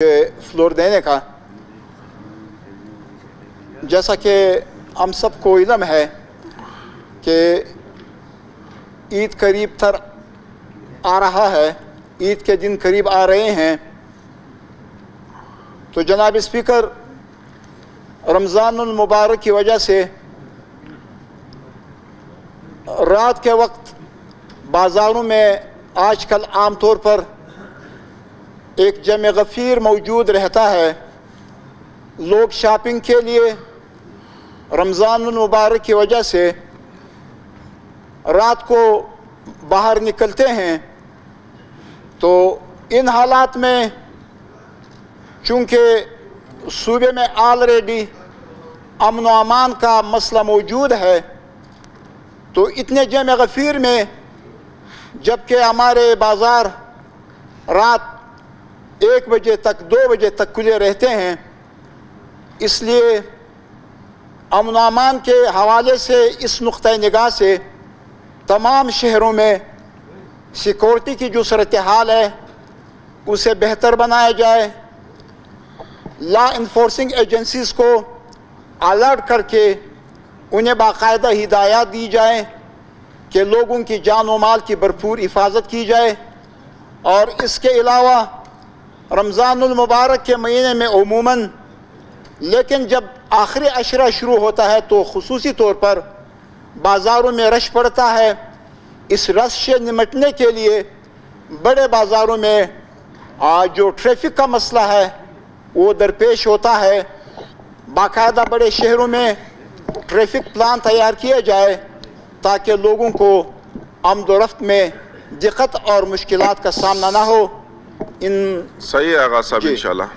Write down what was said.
Floor देने का। जैसा कि हम सबको इल्म है कि ईद करीब तर आ रहा है, ईद के दिन करीब आ रहे हैं, तो जनाब स्पीकर रमज़ानुल मुबारक की वजह से रात के वक्त बाज़ारों में आजकल आम तौर पर एक जम गफ़ीर मौजूद रहता है। लोग शॉपिंग के लिए रमज़ानुल मुबारक की वजह से रात को बाहर निकलते हैं। तो इन हालात में चूँकि सूबे में ऑलरेडी अमन व अमान का मसला मौजूद है, तो इतने जम गफ़ीर में जबकि हमारे बाज़ार रात 1 बजे तक 2 बजे तक खुले रहते हैं, इसलिए अमन व अमान के हवाले से इस नुक्ता निगाह से तमाम शहरों में सिक्योरिटी की जो सूरत हाल है उसे बेहतर बनाया जाए। लॉ इन्फोर्सिंग एजेंसीज़ को अलर्ट करके उन्हें बाकायदा हिदायत दी जाए कि लोगों की जान व माल की भरपूर हिफाजत की जाए। और इसके अलावा रमज़ानुल मुबारक के महीने में उमूमन, लेकिन जब आखिरी अशरा शुरू होता है तो खुसूसी तौर पर बाज़ारों में रश पड़ता है। इस रश से निमटने के लिए बड़े बाज़ारों में जो ट्रैफिक का मसला है वो दरपेश होता है। बाकायदा बड़े शहरों में ट्रैफिक प्लान तैयार किया जाए ताकि लोगों को आमदोरफ्त में दिक्कत और मुश्किलात का सामना ना हो। इन सही है आगा साहब, इंशाल्लाह।